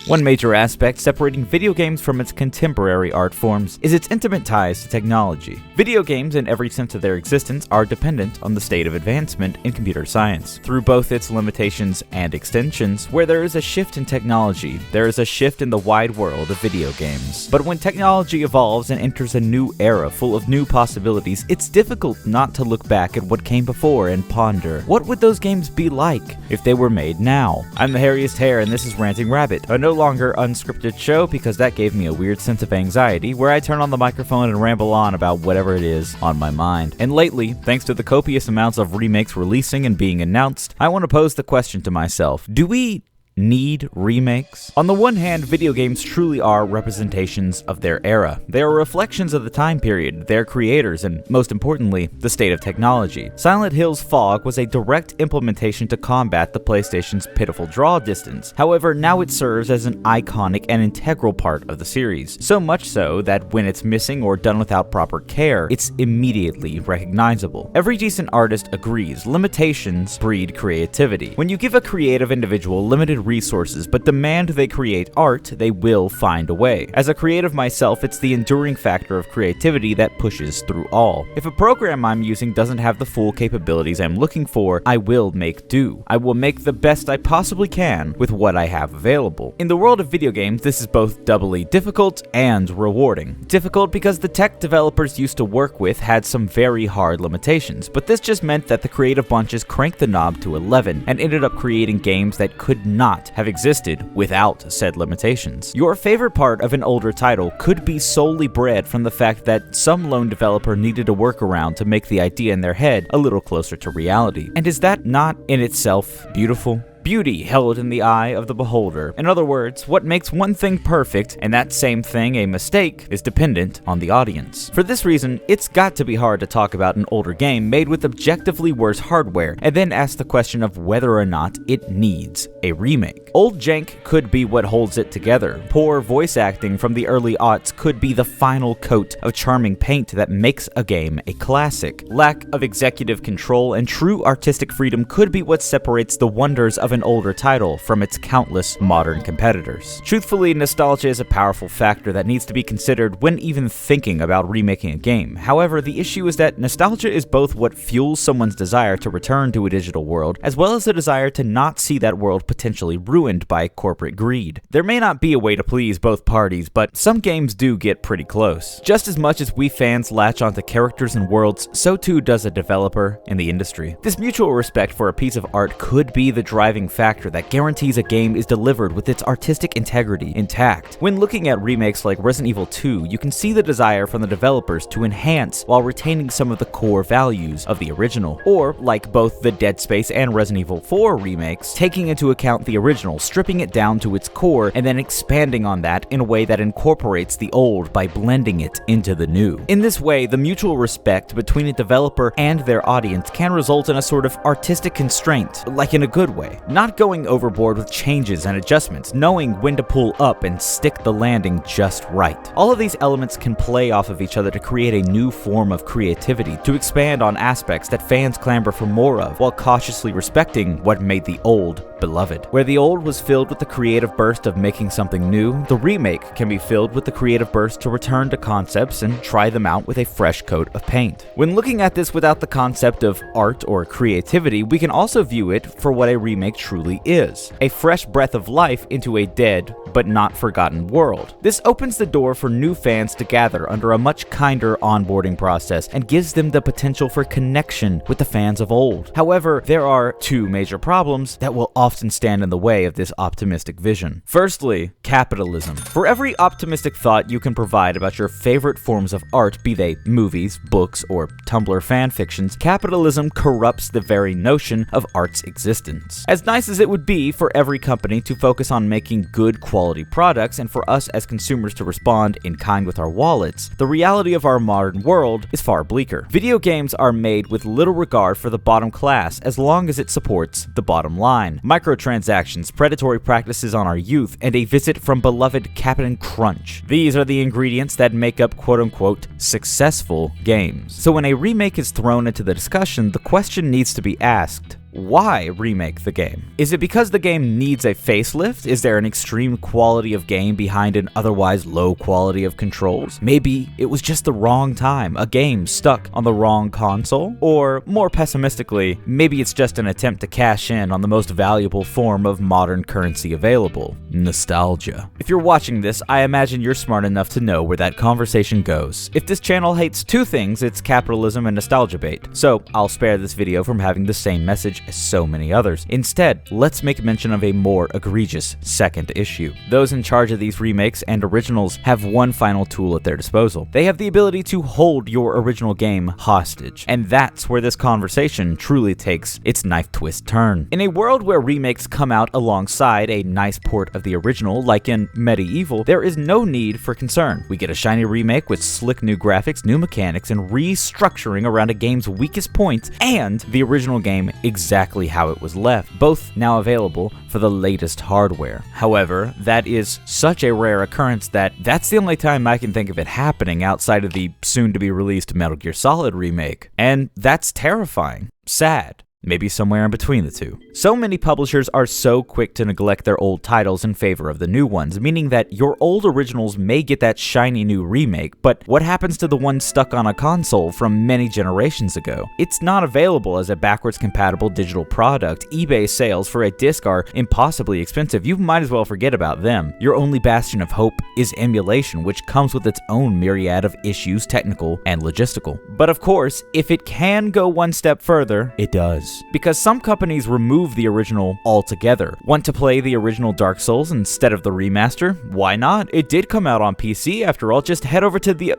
One major aspect separating video games from its contemporary art forms is its intimate ties to technology. Video games, in every sense of their existence, are dependent on the state of advancement in computer science. Through both its limitations and extensions, where there is a shift in technology, there is a shift in the wide world of video games. But when technology evolves and enters a new era full of new possibilities, it's difficult not to look back at what came before and ponder, what would those games be like if they were made now? I'm the hairiest hair, and this is Ranting Rabbit, a no longer unscripted show because that gave me a weird sense of anxiety where I turn on the microphone and ramble on about whatever it is on my mind. And lately, thanks to the copious amounts of remakes releasing and being announced, I want to pose the question to myself, do we need remakes? On the one hand, video games truly are representations of their era. They are reflections of the time period, their creators, and most importantly, the state of technology. Silent Hill's Fog was a direct implementation to combat the PlayStation's pitiful draw distance. However, now it serves as an iconic and integral part of the series. So much so that when it's missing or done without proper care, it's immediately recognizable. Every decent artist agrees, limitations breed creativity. When you give a creative individual limited resources but demand they create art, they will find a way. As a creative myself, it's the enduring factor of creativity that pushes through all. If a program I'm using doesn't have the full capabilities I'm looking for, I will make do. I will make the best I possibly can with what I have available. In the world of video games, this is both doubly difficult and rewarding. Difficult because the tech developers used to work with had some very hard limitations, but this just meant that the creative bunches cranked the knob to 11 and ended up creating games that could not have existed without said limitations. Your favorite part of an older title could be solely bred from the fact that some lone developer needed a workaround to make the idea in their head a little closer to reality. And is that not in itself beautiful? Beauty held in the eye of the beholder. In other words, what makes one thing perfect and that same thing a mistake is dependent on the audience. For this reason, it's got to be hard to talk about an older game made with objectively worse hardware and then ask the question of whether or not it needs a remake. Old jank could be what holds it together. Poor voice acting from the early aughts could be the final coat of charming paint that makes a game a classic. Lack of executive control and true artistic freedom could be what separates the wonders of an older title from its countless modern competitors. Truthfully, nostalgia is a powerful factor that needs to be considered when even thinking about remaking a game. However, the issue is that nostalgia is both what fuels someone's desire to return to a digital world, as well as the desire to not see that world potentially ruined by corporate greed. There may not be a way to please both parties, but some games do get pretty close. Just as much as we fans latch onto characters and worlds, so too does a developer in the industry. This mutual respect for a piece of art could be the driving factor that guarantees a game is delivered with its artistic integrity intact. When looking at remakes like Resident Evil 2, you can see the desire from the developers to enhance while retaining some of the core values of the original. Or, like both the Dead Space and Resident Evil 4 remakes, taking into account the original, stripping it down to its core, and then expanding on that in a way that incorporates the old by blending it into the new. In this way, the mutual respect between a developer and their audience can result in a sort of artistic constraint, like in a good way. Not going overboard with changes and adjustments, knowing when to pull up and stick the landing just right. All of these elements can play off of each other to create a new form of creativity, to expand on aspects that fans clamor for more of, while cautiously respecting what made the old beloved. Where the old was filled with the creative burst of making something new, the remake can be filled with the creative burst to return to concepts and try them out with a fresh coat of paint. When looking at this without the concept of art or creativity, we can also view it for what a remake truly is: a fresh breath of life into a dead but not forgotten world. This opens the door for new fans to gather under a much kinder onboarding process and gives them the potential for connection with the fans of old. However, there are two major problems that will often stand in the way of this optimistic vision. Firstly, capitalism. For every optimistic thought you can provide about your favorite forms of art, be they movies, books, or Tumblr fanfictions, capitalism corrupts the very notion of art's existence. As nice as it would be for every company to focus on making good quality products and for us as consumers to respond in kind with our wallets, the reality of our modern world is far bleaker. Video games are made with little regard for the bottom class as long as it supports the bottom line. Microtransactions, predatory practices on our youth, and a visit from beloved Captain Crunch. These are the ingredients that make up quote-unquote successful games. So when a remake is thrown into the discussion, the question needs to be asked: why remake the game? Is it because the game needs a facelift? Is there an extreme quality of game behind an otherwise low quality of controls? Maybe it was just the wrong time, a game stuck on the wrong console? Or, more pessimistically, maybe it's just an attempt to cash in on the most valuable form of modern currency available: nostalgia. If you're watching this, I imagine you're smart enough to know where that conversation goes. If this channel hates two things, it's capitalism and nostalgia bait. So I'll spare this video from having the same message as so many others. Instead, let's make mention of a more egregious second issue. Those in charge of these remakes and originals have one final tool at their disposal. They have the ability to hold your original game hostage. And that's where this conversation truly takes its knife twist turn. In a world where remakes come out alongside a nice port of the original, like in Medieval, there is no need for concern. We get a shiny remake with slick new graphics, new mechanics, and restructuring around a game's weakest points, and the original game exactly how it was left, both now available for the latest hardware. However, that is such a rare occurrence that that's the only time I can think of it happening outside of the soon-to-be-released Metal Gear Solid remake. And that's terrifying. Sad. Maybe somewhere in between the two. So many publishers are so quick to neglect their old titles in favor of the new ones, meaning that your old originals may get that shiny new remake, but what happens to the one stuck on a console from many generations ago? It's not available as a backwards compatible digital product. eBay sales for a disc are impossibly expensive. You might as well forget about them. Your only bastion of hope is emulation, which comes with its own myriad of issues, technical and logistical. But of course, if it can go one step further, it does. Because some companies remove the original altogether. Want to play the original Dark Souls instead of the remaster? Why not? It did come out on PC after all. Just head over to the...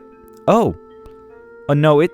No,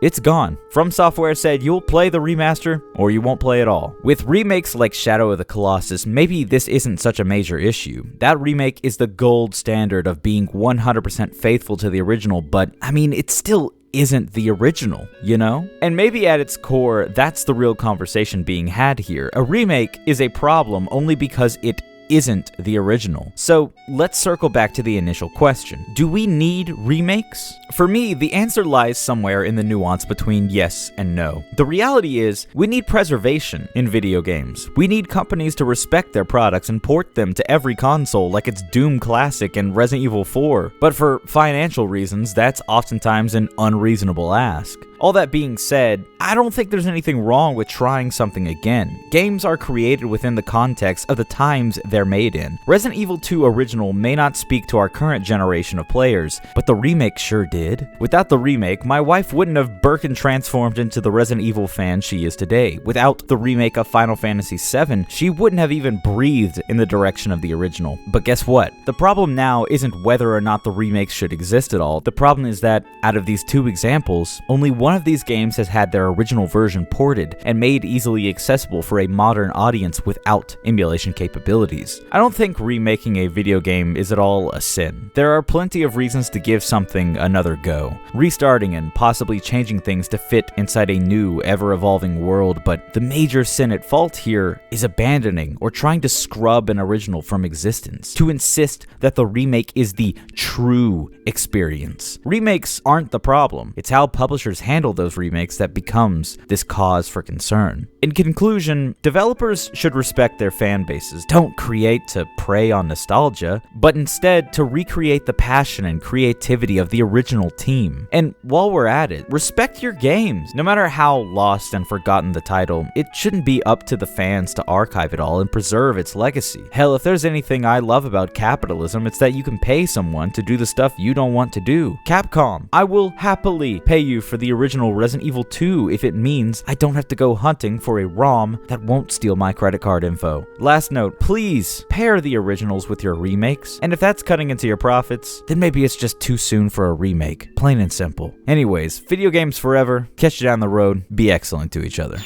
it's gone. From Software said you'll play the remaster or you won't play at all. With remakes like Shadow of the Colossus, maybe this isn't such a major issue. That remake is the gold standard of being 100% faithful to the original, but I mean, it still isn't the original, you know? And maybe at its core, that's the real conversation being had here. A remake is a problem only because it isn't the original. So let's circle back to the initial question. Do we need remakes? For me, the answer lies somewhere in the nuance between yes and no. The reality is, we need preservation in video games. We need companies to respect their products and port them to every console like it's Doom Classic and Resident Evil 4. But for financial reasons, that's oftentimes an unreasonable ask. All that being said, I don't think there's anything wrong with trying something again. Games are created within the context of the times they're made in. Resident Evil 2 Original may not speak to our current generation of players, but the remake sure did. Without the remake, my wife wouldn't have Birkin transformed into the Resident Evil fan she is today. Without the remake of Final Fantasy VII, she wouldn't have even breathed in the direction of the original. But guess what? The problem now isn't whether or not the remakes should exist at all. The problem is that, out of these two examples, only one of these games has had their original version ported and made easily accessible for a modern audience without emulation capabilities. I don't think remaking a video game is at all a sin. There are plenty of reasons to give something another go, restarting and possibly changing things to fit inside a new, ever-evolving world, but the major sin at fault here is abandoning or trying to scrub an original from existence, to insist that the remake is the true experience. Remakes aren't the problem. It's how publishers handle those remakes that becomes this cause for concern. In conclusion, developers should respect their fan bases. Don't create to prey on nostalgia, but instead to recreate the passion and creativity of the original team. And while we're at it, respect your games. No matter how lost and forgotten the title, it shouldn't be up to the fans to archive it all and preserve its legacy. Hell, if there's anything I love about capitalism, it's that you can pay someone to do the stuff you don't want to do. Capcom, I will happily pay you for the original Resident Evil 2 if it means I don't have to go hunting for a ROM that won't steal my credit card info. Last note, please pair the originals with your remakes, and if that's cutting into your profits, then maybe it's just too soon for a remake. Plain and simple. Anyways, video games forever, catch you down the road, be excellent to each other.